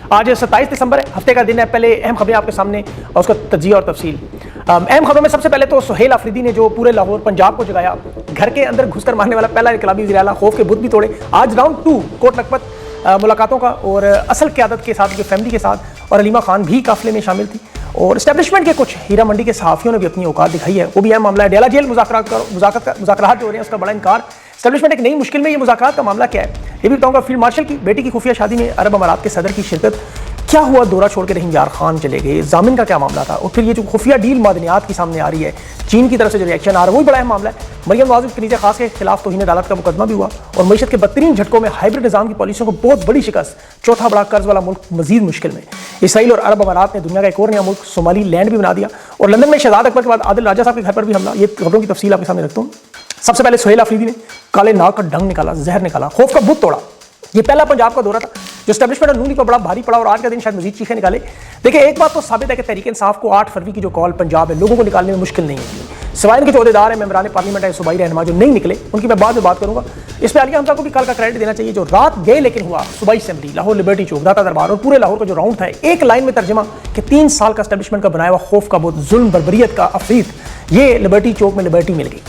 آج 27 دسمبر ہے، ہفتے کا دن ہے. پہلے اہم خبریں آپ کے سامنے اور اس کا تجزیہ اور تفصیل. اہم خبروں میں سب سے پہلے تو سہیل آفریدی نے جو پورے لاہور پنجاب کو جگایا، گھر کے اندر گھس کر مارنے والا پہلا انقلابی وزیر اعلیٰ، خوف کے بت بھی توڑے. آج راؤنڈ 2 کوٹ لکھپت ملاقاتوں کا، اور اصل قیادت کے ساتھ، فیملی کے ساتھ، اور علیمہ خان بھی قافلے میں شامل تھی. اور اسٹیبلشمنٹ کے کچھ ہیرا منڈی کے صحافیوں نے بھی اپنی اوقات دکھائی ہے. وہ بھی اہم معاملہ ہے. ڈیلا جیل مذاکرات جو ہو رہے ہیں اس کا بڑا انکار. اسٹیبلشمنٹ ایک نئی مشکل میں. یہ مذاکرات کا معاملہ کیا ہے یہ بھی بتاؤں گا. فیلڈ مارشل کی بیٹی کی خفیہ شادی میں عرب امارات کے صدر کی شرکت. کیا ہوا؟ دورہ چھوڑ کے رحیم یار خان چلے گئے. ضامن کا کیا معاملہ تھا؟ اور پھر یہ جو خفیہ ڈیل معدنیات کی سامنے آ رہی ہے، چین کی طرف سے جو ریئیکشن آ رہا ہے، وہ بھی بڑا اہم معاملہ ہے. مریم نواز کنیز خاص کے خلاف توہین عدالت کا مقدمہ بھی ہوا، اور معیشت کے بدترین جھٹکوں میں ہائبرڈ نظام کی پالیسیوں کو بہت بڑی شکست. چوتھا بڑا قرض والا ملک مزید مشکل میں. اسرائیل اور عرب امارات نے دنیا کا ایک اور نیا ملک صومالی لینڈ بھی بنا دیا. اور لندن میں شہزاد اکبر کے بعد عادل راجہ صاحب کے گھر پر بھی حملہ. یہ خبروں کی تفصیل آپ کے سامنے رکھتا ہوں. سب سے پہلے سہیل آفریدی نے کالے ناک کا ڈنگ نکالا، زہر نکالا، خوف کا بت توڑا. یہ پہلا پنجاب کا دورہ تھا جو اسٹیبلشمنٹ اور نونی کو بڑا بھاری پڑا، اور آج کا دن شاید مزید چیخیں نکالے. دیکھیں، ایک بات تو ثابت ہے کہ تحریک انصاف کو 8 فروری کی جو کال پنجاب ہے، لوگوں کو نکالنے میں مشکل نہیں ہے. سوائے ان کے جو عہدیدار ہیں، ممبران پارلیمنٹ ہے، صوبائی رہنما جو نہیں نکلے، ان کی میں بعد میں بات کروں گا. اس پہ عالیہ حمزہ کو بھی کل کا کریڈٹ دینا چاہیے جو رات گئے لیکن ہوا. صوبائی اسمبلی، لاہور لبرٹی چوک، داتا دربار اور پورے لاہور کا جو راؤنڈ تھا، ایک لائن میں ترجمہ کہ 3 سال کا اسٹیبلشمنٹ کا بنایا ہوا خوف کا بہت ظلم بربریت کا عفریت، یہ لبرٹی چوک میں لبرٹی مل گئی.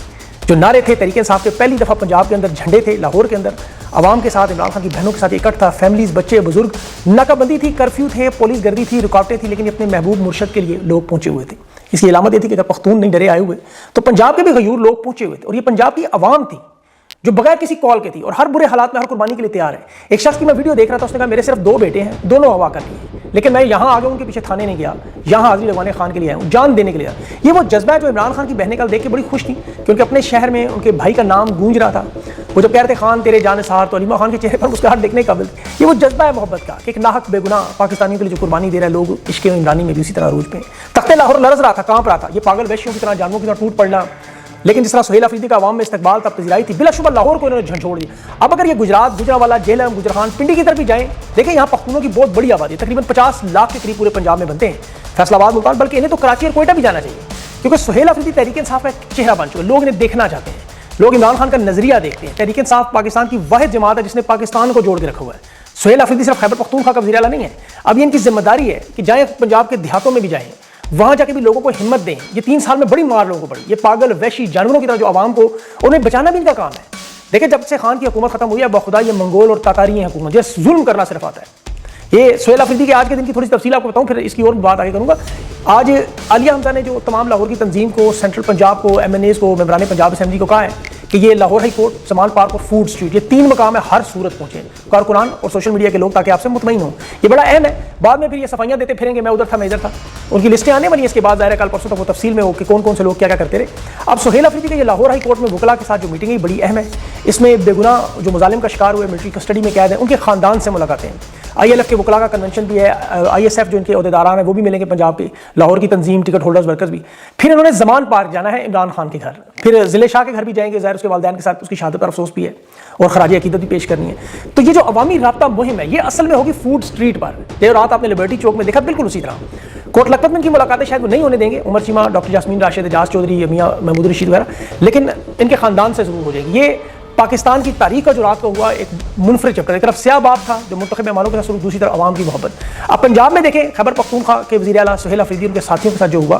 جو نعرے تھے تحریک انصاف کے، پہلی دفعہ پنجاب کے اندر جھنڈے تھے، لاہور کے اندر عوام کے ساتھ، عمران خان کی بہنوں کے ساتھ اکٹھ تھا، فیملیز، بچے، بزرگ. ناکہ بندی تھی، کرفیو تھے، پولیس گردی تھی، رکاوٹیں تھیں، لیکن اپنے محبوب مرشد کے لیے لوگ پہنچے ہوئے تھے. اس کی علامت یہ تھی کہ اگر پختون نہیں ڈرے آئے ہوئے تو پنجاب کے بھی غیور لوگ پہنچے ہوئے تھے. اور یہ پنجاب کی عوام تھی جو بغیر کسی کال کے تھی اور ہر برے حالات میں ہر قربانی کے لیے تیار ہے. ایک شخص کی میں ویڈیو دیکھ رہا تھا، اس نے کہا میرے صرف 2 بیٹے ہیں، دونوں اغوا کر لیے، لیکن میں یہاں آ گیا، ان کے پیچھے تھانے نہیں گیا، یہاں حاضری لگوانے خان کے لیے آیا ہوں، جان دینے کے لیے. یہ وہ جذبہ ہے جو عمران خان کی بہنیں کل دیکھ کے بڑی خوش تھیں کہ ان کے اپنے شہر میں ان کے بھائی کا نام گونج رہا تھا. وہ جب کہہ رہے تھے خان تیرے جان نثار، تو علیمہ خان کے چہرے پر مسکراہٹ دیکھنے قابل تھی. یہ وہ جذبہ ہے محبت کا کہ ایک ناحق بے گناہ پاکستانیوں کے لیے جو قربانی دے رہے لوگ عشق عمرانی میں بھی اسی طرح عروج پہ. تخت لاہور لرز رہا تھا، کانپ رہا تھا. یہ پاگل وحشیوں کی طرح، جانوروں کی طرح ٹوٹ پڑنا. لیکن جس طرح سہیل آفریدی کا عوام میں استقبال تھا، پذیرائی تھی، بلا شبہ لاہور کو انہوں نے جھنجھوڑ دیا. اب اگر یہ گجرات، گجرانوالہ، جہلم، گجرخان، پنڈی کی طرف بھی جائیں، دیکھیں یہاں پختونوں کی بہت بڑی آبادی ہے، تقریباً 50 لاکھ کے قریب پورے پنجاب میں بنتے ہیں. فیصل آباد، ملتان، بلکہ انہیں تو کراچی اور کوئٹہ بھی جانا چاہیے، کیونکہ سہیل آفریدی تحریک انصاف کا ایک چہرہ بن چکے. لوگ انہیں دیکھنا چاہتے ہیں، لوگ عمران خان کا نظریہ دیکھتے ہیں. تحریک انصاف پاکستان کی واحد جماعت ہے جس نے پاکستان کو جوڑ کے رکھا ہوا ہے. سہیل آفریدی صرف خیبر پختونخوا کا وزیر اعلیٰ نہیں ہے. اب یہ ان کی ذمہ داری ہے کہ جائیں پنجاب کے دیہاتوں میں بھی جائیں، وہاں جا کے بھی لوگوں کو ہمت دیں. یہ 3 سال میں بڑی مار لوگوں کو پڑی. یہ پاگل وحشی جانوروں کی طرح جو عوام کو، انہیں بچانا بھی ان کا کام ہے. دیکھیں جب سے خان کی حکومت ختم ہوئی ہے، بخدا یہ منگول اور تاتاری حکومت جس ظلم کرنا صرف آتا ہے. یہ سہیل آفریدی کے آج کے دن کی تھوڑی سی تفصیل آپ کو بتاؤں، پھر اس کی اور بات آگے کروں گا. آج عالیہ حمزہ نے جو تمام لاہور کی تنظیم کو، سینٹرل پنجاب کو، ایم این ایز کو، ممبران پنجاب اسمبلی کو کہا ہے کہ یہ لاہور ہائی کورٹ، سمان پارک اور فوڈ اسٹریٹ، یہ 3 مقام ہے، ہر صورت پہنچے کارکنان اور سوشل میڈیا کے لوگ، تاکہ آپ سے مطمئن ہوں. یہ بڑا اہم ہے. بعد میں پھر یہ صفائیاں دیتے پھریں گے میں ادھر تھا، میں ادھر تھا. ان کی لسٹیں آنے والی ہیں اس کے بعد، ظاہر ہے کل پرسوں تک وہ تفصیل میں ہو کہ کون کون سے لوگ کیا کیا کرتے رہے. اب سہیل آفریدی کے یہ لاہور ہائی کورٹ میں وکلا کے ساتھ جو میٹنگ ہے بڑی اہم ہے. اس میں بے گناہ جو مظالم کا شکار ہوئے، ملٹری کسٹڈی میں قید ہیں، ان کے خاندان سے ملاقاتیں ہیں. آئی ایل ایف کے وکلا کا کنونشن بھی ہے، آئی ایس ایف جو ان کے عہدیداران ہیں وہ بھی ملیں گے پنجاب کے، لاہور کی تنظیم، ٹکٹ ہولڈرز، ورکرز بھی. پھر انہوں نے زمان پارک جانا ہے، عمران خان کے گھر، پھر ضلع شاہ کے گھر بھی جائیں گے، ظاہر اس کے والدین کے ساتھ اس کی شہادت پر افسوس بھی ہے، اور خراج عقیدت بھی پیش کرنی ہے. تو یہ جو عوامی رابطہ مہم ہے، یہ اصل میں ہوگی فوڈ اسٹریٹ پر. دیر رات آپ نے لبرٹی چوک میں دیکھا، بالکل اسی طرح. کوٹ لکھپت میں ان کی ملاقاتیں شاید وہ نہیں ہونے دیں گے، عمر چیمہ، ڈاکٹر یاسمین راشد، اعجاز چودھری، میاں محمود رشید وغیرہ، لیکن ان کے خاندان سے ضرور ہو جائے گی. یہ پاکستان کی تاریخ کا جو رات کو ہوا ایک منفرد چیپٹر. ایک طرف سیاہ باب تھا جو منتخب مہمانوں کے ساتھ سلوک، دوسری طرف عوام کی محبت. اب پنجاب میں دیکھیں خیبر پختونخوا کے وزیر اعلیٰ سہیل آفریدی ان کے ساتھیوں کے ساتھ جو ہوا،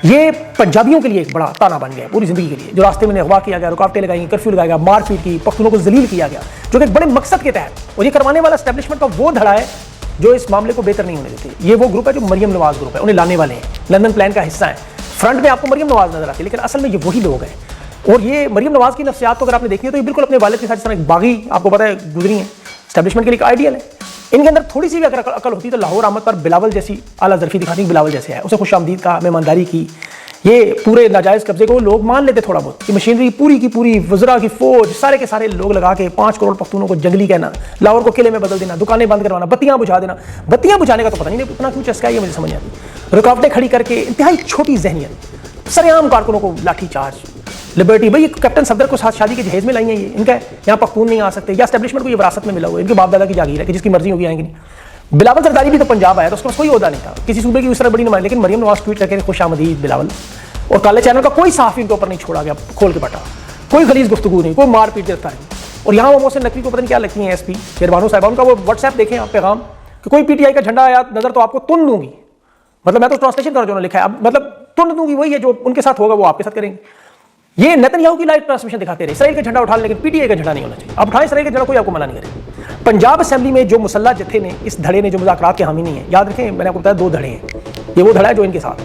یہ پنجابیوں کے لیے ایک بڑا تانا بن گیا پوری زندگی کے لیے. جو راستے میں اغوا کیا گیا، رکاوٹیں لگائی گئی، کرفیو لگایا گیا، مار پیٹ کی، پختونوں کو ذلیل کیا گیا، جو کہ ایک بڑے مقصد کے تحت. اور یہ کروانے والا اسٹیبلشمنٹ کا وہ دھڑا ہے جو اس معاملے کو بہتر نہیں ہونے دیتے. یہ وہ گروپ ہے جو مریم نواز گروپ ہے، انہیں لانے والے ہیں، لندن پلان کا حصہ ہیں. فرنٹ میں آپ کو مریم نواز نظر آتی ہے، لیکن اصل میں یہ وہی لوگ ہیں. اور یہ مریم نواز کی نفسیات کو اگر آپ نے دیکھی ہے تو یہ بالکل اپنے والد کے ساتھ جس طرح ایک باغی آپ کو پتہ ہے گزری ہیں، اسٹیبلشمنٹ کے لیے ایک آئیڈیل ہے. ان کے اندر تھوڑی سی بھی اگر عقل ہوتی تو لاہور آمد پر بلاول جیسی اعلیٰ ظرفی دکھاتی، بلاول جیسے ہے، اسے خوش آمدید کا، مہمانداری کی. یہ پورے ناجائز قبضے کو لوگ مان لیتے تھوڑا بہت کہ مشینری پوری کی پوری، وزراء کی فوج، سارے کے سارے لوگ لگا کے 5 کروڑ پختونوں کو جنگلی کہنا، لاہور کو قلعے میں بدل دینا، دکانیں بند کروانا، بتیاں بجھا دینا. بتیاں بجھانے کا تو پتہ نہیں اتنا کیوں چسکا ہے، یہ مجھے سمجھ نہیں آتی. رکاوٹیں کھڑی کر کے انتہائی چھوٹی ذہنیت، سر عام کارکنوں کو لاٹھی چارج. لبرٹی بھائی کیپٹن صفدر کو ساتھ شادی کے جہیز میں لائی ہیں، یہ ان کا ہے. یہاں پختون نہیں آ سکتے، یا اسٹیبلشمنٹ کو یہ وراثت میں ملا ہوا ہے، ان کے باپ دادا کی جاگیر ہے کہ جس کی مرضی ہوگی آئیں گے نہیں. بلاول زرداری بھی تو پنجاب آیا تو اس کا کوئی عہدہ نہیں تھا، کسی صوبے کی اس طرح بڑی نمائندگی، لیکن مریم نواز ٹویٹ کر کے خوش آمدید بلاول. اور کالے چینل کا کوئی صحافی ان کے اوپر نہیں چھوڑا گیا کھول کے بٹا، کوئی غلیظ گفتگو نہیں، کوئی مار پیٹ گرفتاری نہیں. اور یہاں وہ محسن نقوی کو پتہ نہیں کیا لگتی ہیں ایس پی شیروانو صاحبہ، ان کا وہ واٹس ایپ دیکھیں آپ پیغام، کہ کوئی پی ٹی آئی کا جھنڈا آیا نظر تو آپ کو تن دوں گی, مطلب میں تو ٹرانسلیشن کر رہا ہوں جو لکھا ہے, اب مطلب تن دوں گی وہی ہے جو ان کے ساتھ ہوگا وہ آپ کے ساتھ کریں گے. یہ نیتن یاہو کی لائیو ٹرانسمیشن دکھاتے رہے اسرائیل کا جھنڈا اٹھا لیں لیکن پی ٹی آئی کا جھنڈا نہیں ہونا چاہیے. آپ اٹھائیں اسرائیل کا جھنڈا, کوئی آپ کو منع نہیں کرے. پنجاب اسمبلی میں جو مسلح جتھے نے اس دھڑے نے جو مذاکرات کے حامی نہیں ہے, یاد رکھیں میں نے آپ کو بتایا 2 دھڑے ہیں, یہ وہ دھڑا ہے جو ان کے ساتھ,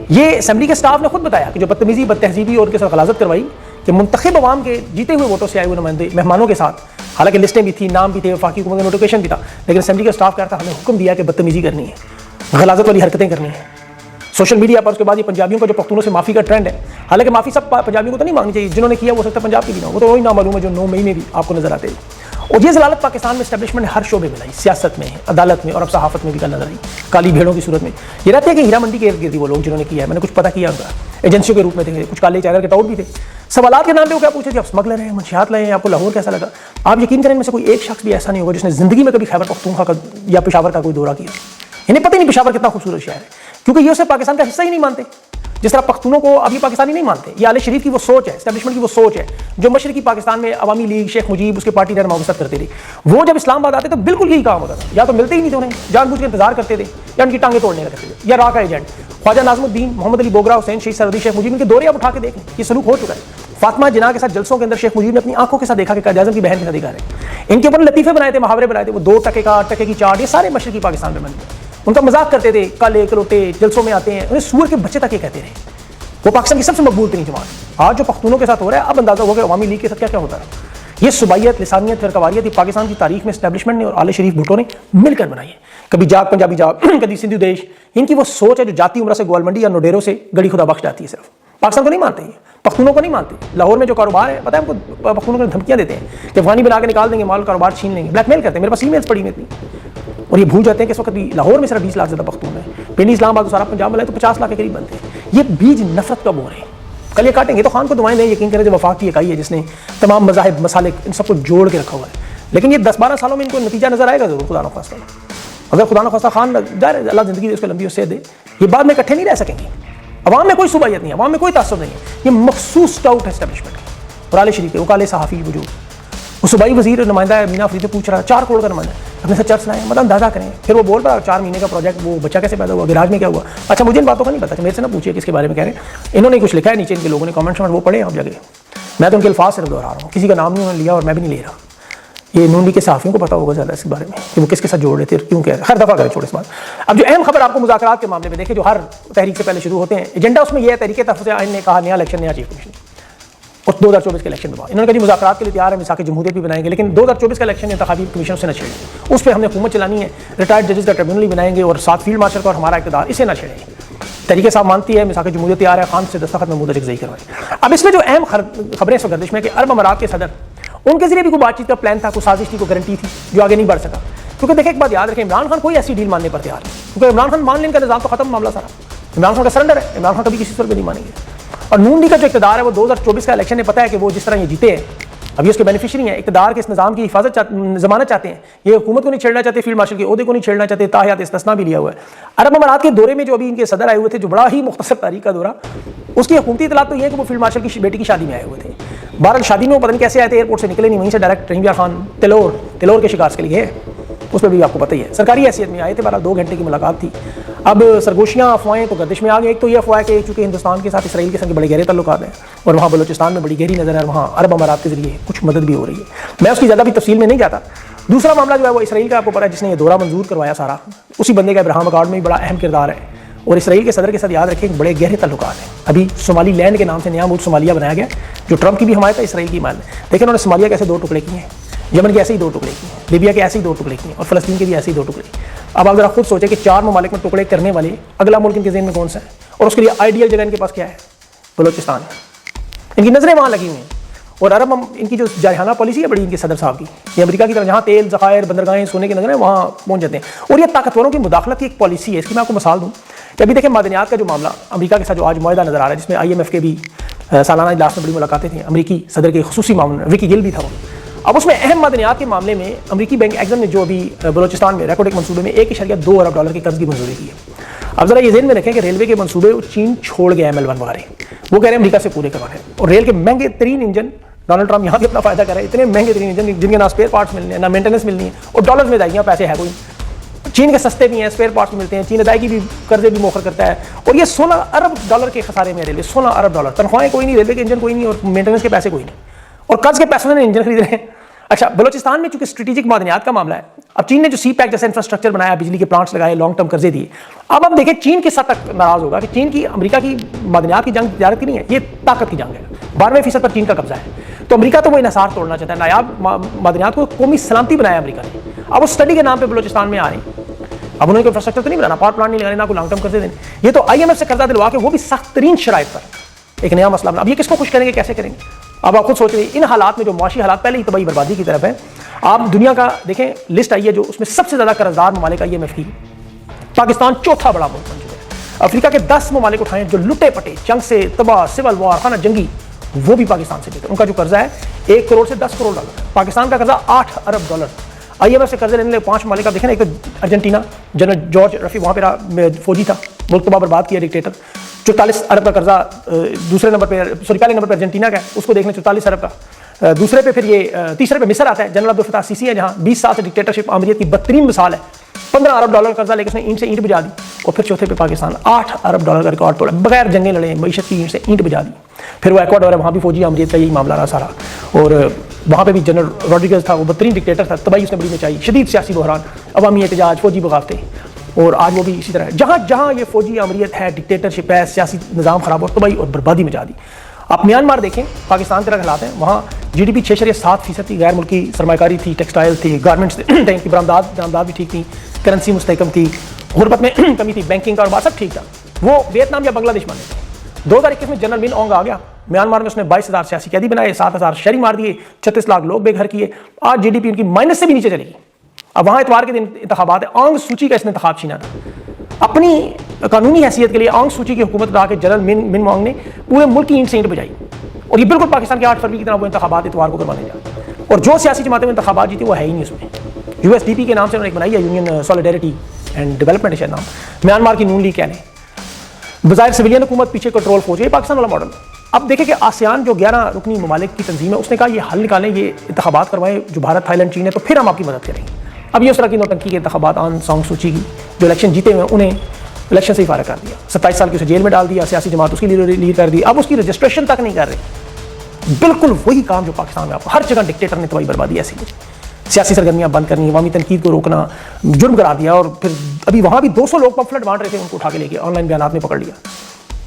یہ اسمبلی کے سٹاف نے خود بتایا کہ جو بدتمیزی بد تہذیبی اور ان کے ساتھ غلاظت کروائی کہ منتخب عوام کے جیتے ہوئے ووٹوں سے آئے ہوئے نمائندے مہمانوں کے ساتھ, حالانکہ لسٹیں بھی تھیں, نام بھی تھے, وفاقی حکومت کا نوٹیفکیشن بھی تھا, لیکن اسمبلی کا سٹاف کہتا ہمیں حکم دیا کہ بدتمیزی کرنی ہے, غلاظت والی حرکتیں کرنی ہیں. سوشل میڈیا پر اس کے بعد یہ پنجابیوں کا جو پختونوں سے معافی کا ٹرینڈ ہے, حالانکہ معافی سب پنجابیوں کو تو نہیں مانگنی چاہیے, جنہوں نے کیا وہ سکتا ہے پنجاب کی بھی نہ ہو, وہ تو وہی نامعلوم ہے جو 9 مئی میں بھی آپ کو نظر آتے ہیں. اور یہ ضلالت پاکستان میں اسٹیبلشمنٹ نے ہر شعبے میں لائی, سیاست میں, عدالت میں اور اب صحافت میں بھی کل نظر آئی, کالی بھیڑوں کی صورت میں. یہ رہتے ہیں کہ ہیرا منڈی کے ارد گرد وہ لوگ جنہوں نے کیا ہے, میں نے کچھ پتہ کیا ان کا, ایجنسیوں کے روپ میں تھے, کچھ کالے چینل کے ٹاؤٹ بھی تھے. سوالات کے نام پہ وہ کیا پوچھے تھے, آپ اسمگلر ہیں, منشیات لائے ہیں, آپ کو لاہور کیسا لگا. آپ یقین کریں ان میں سے کوئی ایک شخص بھی ایسا نہیں ہوگا جس نے زندگی میں کبھی خیبر پختونخوا کا یا پشاور کا کوئی دورہ کیا. انہیں پتہ نہیں پشاور کتنا خوبصورت شہر ہے, کیونکہ یہ اسے پاکستان کا حصہ ہی نہیں مانتے. جس طرح پختونوں کو اب یہ پاکستانی نہیں مانتے, یہ آل شریف کی وہ سوچ ہے, اسٹیبلشمنٹ کی وہ سوچ ہے جو مشرقی پاکستان میں عوامی لیگ, شیخ مجیب, اس کے پارٹی رہنما مقصد کرتے تھے. وہ جب اسلام آباد آتے تو بالکل یہی کام ہوتا تھا, یا تو ملتے ہی نہیں تھے انہیں, جان بوجھ کے انتظار کرتے تھے, یا ان کی ٹانگیں توڑنے کا کرتے تھے, یا راہ کا ایجنٹ. خواجہ ناظم الدین, محمد علی بوگرا, حسین شیخ سرودی, شیخ مجیب, ان کے دورے آپ اٹھا کے دیکھ لیں, یہ سلوک ہو چکا ہے. فاطمہ جناح کے ساتھ جلسوں کے اندر شیخ مجیب نے اپنی آنکھوں کے ساتھ دیکھا کہ قائد اعظم کی بہن کے ساتھ دکھا رہے. ان کے اوپر لطیفے بنائے تھے, محاورے بنائے تھے, وہ 2 ٹکے کا, ٹکے کی چاٹ, یہ سارے مشرقی پاکستان میں بنے. ان کا مذاق کرتے تھے, کالے کلوٹے جلسوں میں آتے ہیں, انہیں سور کے بچے تک یہ کہتے رہے. وہ پاکستان کی سب سے مقبول ترین جماعت. آج جو پختونوں کے ساتھ ہو رہا ہے, اب اندازہ ہو گیا عوامی لیگ کے ساتھ کیا کیا ہوتا ہے. یہ صوبائیت, لسانیت, فرقواریت پاکستان کی تاریخ میں اسٹیبلشمنٹ نے اور آل شریف بھٹو نے مل کر بنائی ہے. کبھی جاگ پنجابی جاگ, کبھی سندھو دیش. ان کی وہ سوچ ہے جو جاتی عمرہ سے گوالمنڈی یا نوڈیرو سے گڑی خدا بخش جاتی ہے. صرف پاکستان کو نہیں مانتے, پختونوں کو نہیں مانتے. لاہور میں جو کاروبار ہے پتہ ہے ہم کو, پختونوں کو دھمکیاں دیتے ہیں کہ افغانی بنا کے نکال دیں گے, مال کاروبار چھین لیں گے, بلیک میل کرتے ہیں. میرے پاس ای میلز پڑی ہوئی اتنی, اور یہ بھول جاتے ہیں کہ اس وقت بھی لاہور میں صرف 20 لاکھ زیادہ پختون ہیں. پہلی اسلام آباد سارا پنجاب ملا ہے تو 50 لاکھ کے قریب بنتے ہیں. یہ بیج نفرت کا بو رہے ہیں, کل یہ کاٹیں گے. تو خان کو دعائیں دیں, یقین کریں جو وفاق کی اکائی ہے جس نے تمام مذاہب, مسالک, ان سب کو جوڑ کے رکھا ہوا ہے. لیکن یہ 10-12 سالوں میں ان کو نتیجہ نظر آئے گا ضرور, خدا نخواستہ. اگر خدا نخواستہ خان ظاہر اللہ زندگی اس کو لمبی اس سے دے, یہ بعد میں اکٹھے نہیں رہ سکیں گے. عوام میں کوئی صوبائیت نہیں ہے, عوام میں کوئی تعصب نہیں ہے. یہ مخصوص ٹاؤٹ ہے اسٹیبلشمنٹ اور آل شریف کے. وہ کالے صحافی وجود, وہ صوبائی وزیر نمائندہ ہے مینا افریدی, پوچھ رہا 4 کروڑ کا نمائندہ, اپنے سے چرچ لائیں, مطلب اندازہ کریں. پھر وہ بول رہا 4 مہینے کا پروجیکٹ, وہ بچہ کیسے پیدا ہوا, گراج میں کیا ہوا. اچھا مجھے ان باتوں کا نہیں پتا, میرے سے نہ پوچھیے کس کے بارے میں کہہ رہے ہیں. انہوں نے کچھ لکھا ہے نیچے, ان کے لوگوں نے کامنٹس میں, وہ پڑھے آپ جگہ. میں تو ان کے الفاظ صرف دہرا رہا ہوں, کسی کا نام نہیں انہوں نے لیا اور میں بھی نہیں لے رہا. یہ نون لیگ کے صحافیوں کو پتا ہوگا زیادہ اس کے بارے میں کہ وہ کس کے ساتھ جوڑ رہے تھے اور کیوں کہہ رہے. ہر دفعہ کریں چھوڑے اس بات. اب جو اہم خبر آپ کو مذاکرات کے معاملے میں دیکھیں, جو ہر تحریک سے پہلے شروع ہوتے ہیں, ایجنڈا اس میں یہ ہے, تحریک تحفظ آئین نے کہا نیا الیکشن, نیا چیف کمیشن, اور 2024 کے الیکشن کے بعد انہوں نے کہا جی مذاکرات کے لیے تیار ہے, میثاق جمہوریت بھی بنائیں گے, لیکن 2024 کا الیکشن انتخابی کمیشن سے نہ چھیڑیں, اس پہ ہم نے حکومت چلانی ہے, ریٹائرڈ ججز کا ٹریبیونل ہی بنائیں گے, اور 7 فیلڈ مارشل کا اور ہمارا اقتدار, اسے نہ چھیڑیں. طریقے صاحب مانتی ہے, میثاق جمہوریت تیار ہے, خان سے دستخط محمود اجزئی کروائے. اب اس میں جو اہم خبریں اس گردش میں کہ عرب امارات کے صدر, ان کے ذریعے بھی کوئی بات چیت کا پلان تھا, کوئی سازش تھی, کوئی گارنٹی تھی جو آگے نہیں بڑھ سکا. کیونکہ دیکھیں ایک بات یاد رکھیں, عمران خان کوئی ایسی ڈیل ماننے پر تیار ہے, کیونکہ عمران خان مان لیں کا نظام تو ختم, معاملہ سارا عمران خان کا سرنڈر ہے. عمران خان کبھی کسی طور پہ نہیں مانیں گے. اور نون لیگ کا جو اقتدار ہے وہ 2024 کا الیکشن نے پتا ہے کہ وہ جس طرح یہ جیتے ہیں, ابھی اس کے بینیفیشری ہیں, اقتدار کے اس نظام کی حفاظت ضمانت چاہتے ہیں. یہ حکومت کو نہیں چھیڑنا چاہتے, فیلڈ مارشل کے عہدے کو نہیں چھیڑنا چاہتے, تاحیات استثنا بھی لیا ہوا ہے. عرب امارات کے دورے میں جو ابھی ان کے صدر آئے ہوئے تھے, جو بڑا ہی مختصر تاریخ کا دورہ, اس کی حکومتی اطلاع تو یہ ہے کہ وہ فیلڈ مارشل کی بیٹی کی شادی میں آئے ہوئے تھے. بہرحال شادی میں وہ پتہ نہیں کیسے آئے تھے, ایئرپورٹ سے نکلے نہیں, وہیں سے ڈائریکٹ رحیم یار خان تلور کے شکار کے لیے گئے. اس پہ بھی آپ کو پتہ ہی ہے, سرکاری حیثیت میں آئے تھے. بہرحال 2 گھنٹے کی ملاقات تھی. اب سرگوشیاں, افواہیں تو گردش میں آ گئی. ایک تو یہ افواہ ہے کہ چونکہ ہندوستان کے ساتھ اسرائیل کے سنگ بڑے گہرے تعلقات ہیں, اور وہاں بلوچستان میں بڑی گہری نظر ہے, وہاں عرب امارات کے ذریعے کچھ مدد بھی ہو رہی ہے. میں اس کی زیادہ بھی تفصیل میں نہیں جاتا. دوسرا معاملہ جو ہے وہ اسرائیل کا, آپ کو پتا ہے جس نے یہ دورہ منظور کروایا سارا, اسی بندے کا ابراہیم اکارڈ میں بھی بڑا اہم کردار ہے. اور اسرائیل کے صدر کے ساتھ یاد رکھیں بڑے گہرے تعلقات ہیں. ابھی صومالی لینڈ کے نام سے نیا ملک صومالیہ بنایا گیا, جو ٹرمپ کی بھی حمایت ہے, اسرائیل کی حمایت ہے. لیکن انہوں نے صومالیہ کے ایسے 2 ٹکڑے کیے ہیں, یمن کے ایسے ہی 2 ٹکڑے کیے ہیں, لیبیا کے ایسے ہی 2 ٹکڑے کیے ہیں, اور فلسطین کے بھی ایسے ہی 2 ٹکڑے. اب آپ ذرا خود سوچیں کہ 4 ممالک میں ٹکڑے کرنے والے اگلا ملک ان کے ذہن میں کون سا ہے, اور اس کے لیے آئیڈیل جگہ ان کے پاس کیا ہے, بلوچستان ہے. ان کی نظریں وہاں لگی ہوئی ہیں. اور عرب ان کی جو جارحانہ پالیسی ہے بڑی ان کے صدر صاحب کی, یہ امریکہ کی طرح جہاں تیل, ذخائر, بندرگاہیں, سونے کی نظریں وہاں پہنچ جاتے ہیں. اور یہ طاقتوروں کی مداخلت کی ایک پالیسی ہے. اس کی میں آپ کو مثال دوں کہ ابھی دیکھیں معدنیات کا جو معاملہ امریکہ کے ساتھ جو آج معاہدہ نظر آ رہا ہے, جس میں IMF کے بھی سالانہ اجلاس میں بڑی ملاقاتیں تھیں, امریکی صدر کے خصوصی معاون وکی گل بھی تھا وہ. اب اس میں اہم معدنیات کے معاملے میں امریکی بینک ایگزم نے جو ابھی بلوچستان میں ریکارڈ ایک منصوبے میں $1.2 ارب کے قرض کی منظوری کی ہے. اب ذرا یہ ذہن میں رکھیں کہ ریلوے کے منصوبے چین چھوڑ گیا ہے, ML1 وغیرہ, وہ کہہ رہے ہیں امریکہ سے پورے کروانے. اور ریل کے مہنگے ترین انجن, ڈونلڈ ٹرمپ یہاں بھی اپنا فائدہ کر رہے ہیں, اتنے مہنگے ترین انجن جن کے نہ اسپیئر پارٹس ملنے ہیں, نہ مینٹیننس ملنی ہے, اور ڈالرز میں ادائیگیاں, پیسے ہے کوئی. چین کے سستے بھی ہیں, اسپیئر پارٹس بھی ملتے ہیں, چین ادائیگی بھی قرضے بھی موخر کرتا ہے, اور یہ $16 ارب کے خسارے میں ریلوے, $16 ارب, تنخواہیں کوئی نہیں, ریلوے کے انجن کوئی نہیں, اور مینٹیننس کے پیسے کوئی نہیں, اور قرض کے پیسوں نے انجن خرید رہے ہیں. اچھا, بلوچستان میں چونکہ اسٹریٹجک معدنیات کا معاملہ ہے, اب چین نے جو سی پیک جیسا انفراسٹرکچر بنایا, بجلی کے پلانٹس لگائے, لانگ ٹرم قرضے دیے, اب ہم دیکھیں چین کس حد تک ناراض ہوگا کہ چین کی امریکہ کی معدنیات کی جنگ تجارت کی نہیں ہے, یہ طاقت کی جنگ ہے. 92% پر چین کا قبضہ ہے, تو امریکہ تو وہ انحصار توڑنا چاہتا ہے, نایاب معدنیات کو قومی سلامتی بنایا امریکہ نے. اب وہ اسٹڈی کے نام پہ بلوچستان میں آ رہے ہیں, اب انہوں نے کوئی انفراسٹرکچر تو نہیں بنانا, پاور پلانٹ نہیں لگانے, نہ کوئی لانگ ٹرم قرضے دینے, یہ تو IMF سے قرضہ دلوا کے وہ بھی سخت ترین شرائط پر ایک نیا مسئلہ بنا. اب یہ کس کو خوش کریں گے, کیسے کریں گے؟ اب آپ خود سوچ رہے ہیں ان حالات میں جو معاشی حالات پہلے ہی تباہی بربادی کی طرف ہے. آپ دنیا کا دیکھیں لسٹ آئی ہے جو اس میں سب سے زیادہ قرض دار ممالک IMF کی, پاکستان چوتھا بڑا ملک بن چکا ہے. افریقہ کے 10 ممالک اٹھائیں جو لٹے پٹے, جنگ سے تباہ, سول وار, خانہ جنگی, وہ بھی پاکستان سے لیتے ہیں. ان کا جو قرضہ ہے 1 کروڑ سے 10 کروڑ ڈالر, پاکستان کا قرضہ $8 ارب. IMF سے قرضے لینے والے 5 ممالک آپ دیکھیں نا, ایک تو ارجنٹینا, جنرل جارج رفی وہاں پہ فوجی تھا, ملک تباہ برباد کیا ڈکٹیٹر, 44 ارب کا قرضہ دوسرے نمبر پہ, پہلے نمبر پہ ارجنٹینا کا ہے, اس کو دیکھ لیں 44 ارب کا. دوسرے پہ پھر یہ تیسرے پہ مصر آتا ہے, جنرل عبدالفتاح السیسی ہے, جہاں 20 سال سے ڈکٹیٹرشپ آمریت کی بدترین مثال ہے, $15 ارب قرضہ لے کے اس نے اینٹ سے اینٹ بجا دی. اور پھر چوتھے پہ پاکستان $8 ارب کا ریکارڈ توڑا, بغیر جنگیں لڑے, معیشت کی اینٹ سے اینٹ بجا دی. پھر وہ ایکواڈور ہے, وہاں بھی فوجی آمریت کا یہی معاملہ رہا سارا, اور وہاں پہ بھی جنرل روڈریگز تھا, وہ بدترین ڈکٹیٹر تھا, تباہی اس نے بڑی مچائی, شدید سیاسی بحران, عوامی احتجاج, فوجی بغاوتیں, اور آج وہ بھی اسی طرح ہے. جہاں جہاں یہ فوجی آمریت ہے, ڈکٹیٹرشپ ہے, سیاسی نظام خراب اور تباہی اور بربادی مچا دی. آپ میانمار دیکھیں, پاکستان کے طرح حالات ہیں, وہاں GDP 6.7% تھی, غیر ملکی سرمایہ کاری تھی, ٹیکسٹائل تھی, گارمنٹس کی برآمدات بھی ٹھیک تھی, کرنسی مستحکم تھی, غربت میں کمی تھی, بینکنگ کاروبار سب ٹھیک تھا. وہ ویتنام یا بنگلہ دیش مان لیتے. 2021 میں جنرل من اونگ آ گیا میانمار میں, اس نے 22,000 سیاسی قیدی بنائے, 7,000 شہری مار دیے, 36 لاکھ لوگ بے گھر کیے. آج GDP ان کی مائنس سے بھی نیچے چلے گی. اب وہاں اتوار کے دن انتخابات ہے, آنگ سوچی کا اس نے انتخاب چھینا تھا. اپنی قانونی حیثیت کے لیے آنگ سوچی کی حکومت لا کے جنرل من اونگ نے پورے ملک کی اینٹ سے اینٹ بجائی, اور یہ بالکل پاکستان کے 8 فروری کی طرح وہ انتخابات اتوار کو کروانے جا. اور جو سیاسی جماعتیں انتخابات جیتی وہ ہے ہی نہیں اس میں. USDP کے نام سے انہوں نے ایک بنائی ہے, یونین سولیڈیرٹی اینڈ ڈیولپمنٹ ہے نام, میانمار کی نون لیگ کہہ لیں. بظاہر سویلین حکومت, پیچھے کنٹرول فوج, یہ پاکستان والا ماڈل. اب دیکھیں کہ آسیان جو 11 رکنی ممالک کی تنظیم ہے, اس نے کہا یہ حل نکالیں, یہ انتخابات کروائیں جو بھارت, تھائی لینڈ, چین ہے, تو پھر ہم آپ کی مدد کریں گے. اب یہ اس طرح کی نوٹنکی کے انتخابات آن سانگ سوچی کی جو الیکشن جیتے ہوئے انہیں الیکشن سے ہی فارغ کر دیا, 27 سال کی اسے جیل میں ڈال دیا, سیاسی جماعت اس کی لیڈ کر دی, اب اس کی رجسٹریشن تک نہیں کر رہے. بالکل وہی کام جو پاکستان میں آپ ہر جگہ ڈکٹیٹر نے تباہی بربادی ایسی کی, سیاسی سرگرمیاں بند کرنی, عوامی تنقید کو روکنا, جرم قرار دیا. اور پھر ابھی وہاں بھی 200 لوگ پمفلٹ بانٹ رہے تھے, ان کو اٹھا کے لے کے آن لائن بیانات میں پکڑ لیا.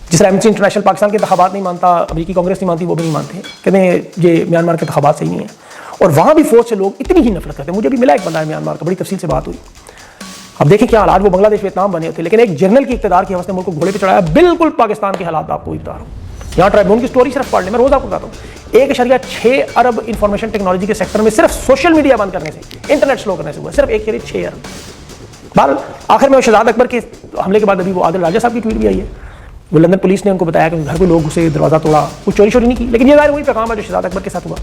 جس طرح ایمنسٹی انٹرنیشنل پاکستان کے انتخابات نہیں مانتا, امریکی کانگریس نہیں مانتی, وہ بھی نہیں مانتے, کہتے ہیں یہ میانمار کے انتخابات صحیح نہیں ہیں. اور وہاں بھی فوج سے لوگ اتنی ہی نفرت کرتے ہیں. مجھے بھی ملا ایک بندہ ہے میانمار کا, بڑی تفصیل سے بات ہوئی. اب دیکھیں کیا حالات, وہ بنگلہ دیش ویتنام بنے ہوتے, لیکن ایک جنرل کی اقتدار کی حوث نے ملک کو گھوڑے پہ چڑھایا. بالکل پاکستان کے حالات آپ کو بتا رہا ہوں. یہاں ٹرائبون کی سٹوری صرف پڑھ لیں, میں روز آپ کو بتاتا ہوں. 1.6 ارب انفارمیشن ٹیکنالوجی کے سیکٹر میں صرف سوشل میڈیا بند کرنے سے, انٹرنیٹ سلو کرنے سے ہوا, صرف 1.6 ارب. بہرحال آخر میں شہزاد اکبر کے حملے کے بعد ابھی وہ عادل راجہ صاحب کی ٹویٹ بھی آئی ہے. وہ لندن پولیس نے ان کو بتایا کہ گھر کو لوگ گھسے, دروازہ توڑا, کچھ چوری شوری نہیں کی, لیکن یہ ظاہر وہی پیغام ہے جو شہزاد اکبر کے ساتھ ہوا.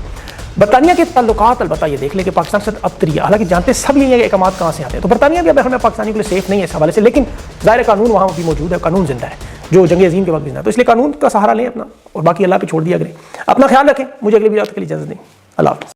برطانیہ کے تعلقات البتہ یہ دیکھ لیں کہ پاکستان سے اب تری, حالانکہ جانتے سب یہ احکامات کہاں سے آتے ہیں, تو برطانیہ بھی اب ہمیں پاکستانیوں کے لیے سیف نہیں ہے اس حوالے سے, لیکن ظاہر قانون وہاں بھی موجود ہے, قانون زندہ ہے جو جنگ عظیم کے وقت بھی زندہ ہے, تو اس لیے قانون کا سہارا لیں اپنا, اور باقی اللہ پہ چھوڑ دیا کریں. اپنا خیال رکھیں, مجھے اگلی ویڈیو تک کے لیے اجازت دیں. اللہ حافظ.